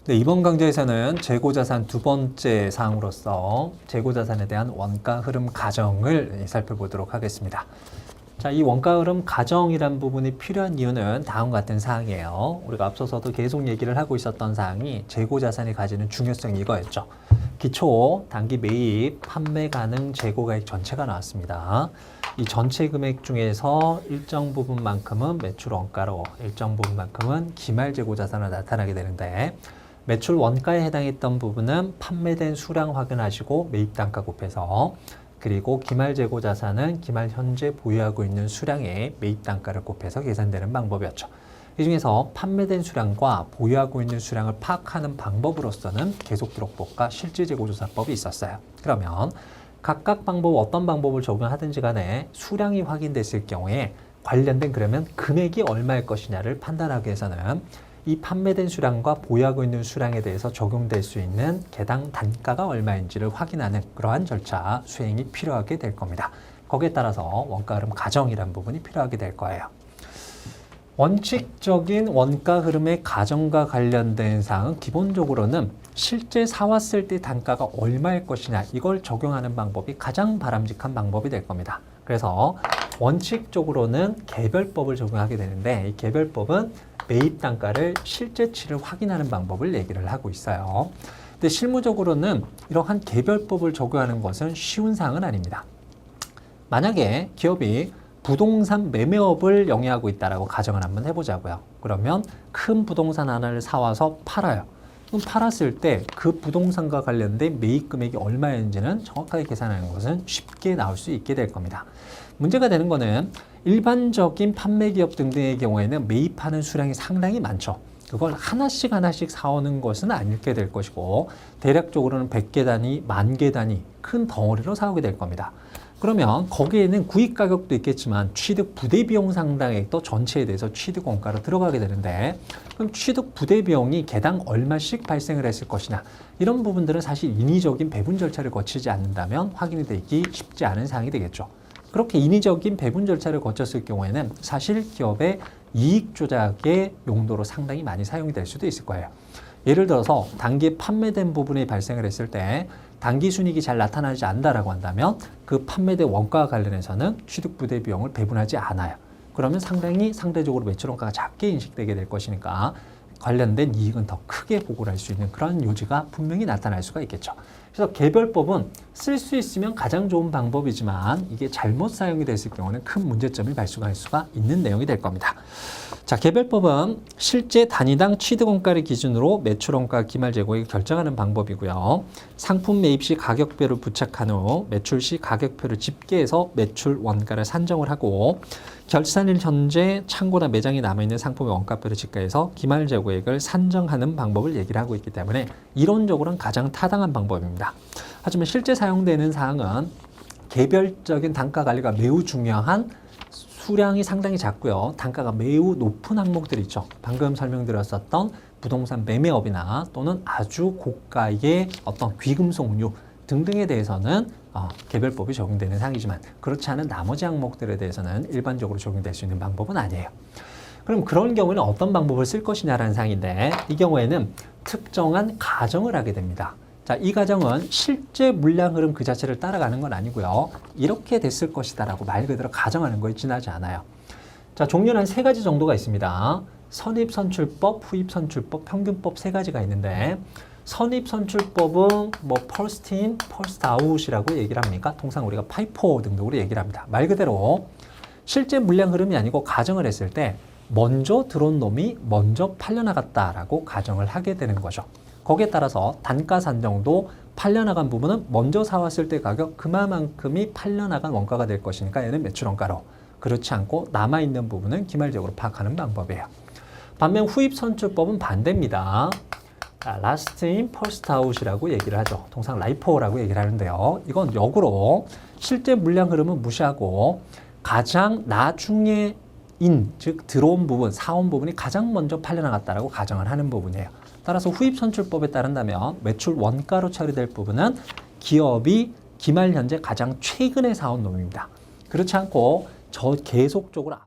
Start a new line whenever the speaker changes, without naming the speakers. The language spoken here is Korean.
네, 이번 강좌에서는 재고자산 두 번째 사항으로서 재고자산에 대한 원가 흐름 가정을 살펴보도록 하겠습니다. 자, 이 원가 흐름 가정이란 부분이 필요한 이유는 다음과 같은 사항이에요. 우리가 앞서서도 계속 얘기를 하고 있었던 사항이 재고자산이 가지는 중요성이 이거였죠. 기초, 단기 매입, 판매 가능 재고가액 전체가 나왔습니다. 이 전체 금액 중에서 일정 부분만큼은 매출 원가로, 일정 부분만큼은 기말 재고자산으로 나타나게 되는데, 매출 원가에 해당했던 부분은 판매된 수량 확인하시고 매입 단가 곱해서, 그리고 기말 재고 자산은 기말 현재 보유하고 있는 수량의 매입 단가를 곱해서 계산되는 방법이었죠. 이 중에서 판매된 수량과 보유하고 있는 수량을 파악하는 방법으로서는 계속 기록법과 실질 재고조사법이 있었어요. 그러면 각각 방법 어떤 방법을 적용하든지 간에 수량이 확인됐을 경우에 관련된 그러면 금액이 얼마일 것이냐를 판단하기 위해서는 이 판매된 수량과 보유하고 있는 수량에 대해서 적용될 수 있는 개당 단가가 얼마인지를 확인하는 그러한 절차 수행이 필요하게 될 겁니다. 거기에 따라서 원가 흐름 가정이라는 부분이 필요하게 될 거예요. 원칙적인 원가 흐름의 가정과 관련된 사항은 기본적으로는 실제 사왔을 때 단가가 얼마일 것이냐 이걸 적용하는 방법이 가장 바람직한 방법이 될 겁니다. 그래서 원칙적으로는 개별법을 적용하게 되는데 이 개별법은 매입 단가를 실제치를 확인하는 방법을 얘기를 하고 있어요. 근데 실무적으로는 이러한 개별법을 적용하는 것은 쉬운 사항은 아닙니다. 만약에 기업이 부동산 매매업을 영위하고 있다라고 가정을 한번 해보자고요. 그러면 큰 부동산 하나를 사와서 팔아요. 그럼 팔았을 때 그 부동산과 관련된 매입 금액이 얼마인지는 정확하게 계산하는 것은 쉽게 나올 수 있게 될 겁니다. 문제가 되는 거는 일반적인 판매 기업 등등의 경우에는 매입하는 수량이 상당히 많죠. 그걸 하나씩 사오는 것은 아니게 될 것이고 대략적으로는 100개 단위, 10,000개 단위 큰 덩어리로 사오게 될 겁니다. 그러면 거기에는 구입 가격도 있겠지만 취득 부대 비용 상당액도 전체에 대해서 취득 원가로 들어가게 되는데 그럼 취득 부대 비용이 개당 얼마씩 발생을 했을 것이냐 이런 부분들은 사실 인위적인 배분 절차를 거치지 않는다면 확인이 되기 쉽지 않은 사항이 되겠죠. 그렇게 인위적인 배분 절차를 거쳤을 경우에는 사실 기업의 이익 조작의 용도로 상당히 많이 사용이 될 수도 있을 거예요. 예를 들어서 단기에 판매된 부분이 발생을 했을 때 단기 순이익이 잘 나타나지 않는다라고 한다면 그 판매된 원가와 관련해서는 취득 부대 비용을 배분하지 않아요. 그러면 상대적으로 매출 원가가 작게 인식되게 될 것이니까 관련된 이익은 더 크게 보고를 할 수 있는 그런 요지가 분명히 나타날 수가 있겠죠. 그래서 개별법은 쓸 수 있으면 가장 좋은 방법이지만 이게 잘못 사용이 됐을 경우는 큰 문제점이 발생할 수가 있는 내용이 될 겁니다. 자, 개별법은 실제 단위당 취득원가를 기준으로 매출원가 기말 재고액을 결정하는 방법이고요. 상품 매입 시 가격표를 부착한 후 매출 시 가격표를 집계해서 매출 원가를 산정을 하고 결산일 현재 창고나 매장에 남아있는 상품의 원가표를 집계해서 기말 재고액을 산정하는 방법을 얘기를 하고 있기 때문에 이론적으로는 가장 타당한 방법입니다. 하지만 실제 사용되는 사항은 개별적인 단가 관리가 매우 중요한 수량이 상당히 작고요. 단가가 매우 높은 항목들이 있죠. 방금 설명드렸었던 부동산 매매업이나 또는 아주 고가의 어떤 귀금속류 등등에 대해서는 개별법이 적용되는 사항이지만 그렇지 않은 나머지 항목들에 대해서는 일반적으로 적용될 수 있는 방법은 아니에요. 그럼 그런 경우에는 어떤 방법을 쓸 것이냐라는 사항인데 이 경우에는 특정한 가정을 하게 됩니다. 자, 이 가정은 실제 물량 흐름 그 자체를 따라가는 건 아니고요. 이렇게 됐을 것이다 라고 말 그대로 가정하는 거에 지나지 않아요. 자, 종류는 한 3가지 정도가 있습니다. 선입선출법, 후입선출법, 평균법 3가지가 있는데 선입선출법은 뭐 first in, first out이라고 얘기를 합니까? 통상 우리가 파이포 등등으로 얘기를 합니다. 말 그대로 실제 물량 흐름이 아니고 가정을 했을 때 먼저 들어온 놈이 먼저 팔려나갔다라고 가정을 하게 되는 거죠. 거기에 따라서 단가 산정도 팔려나간 부분은 먼저 사왔을 때 가격 그만큼이 팔려나간 원가가 될 것이니까 얘는 매출 원가로, 그렇지 않고 남아있는 부분은 기말적으로 파악하는 방법이에요. 반면 후입선출법은 반대입니다. last in, first out이라고 얘기를 하죠. 통상 라이포라고 얘기를 하는데요. 이건 역으로 실제 물량 흐름은 무시하고 가장 나중에 즉 들어온 부분, 사온 부분이 가장 먼저 팔려나갔다라고 가정을 하는 부분이에요. 따라서 후입선출법에 따른다면 매출 원가로 처리될 부분은 기업이 기말 현재 가장 최근에 사온 놈입니다. 그렇지 않고 계속적으로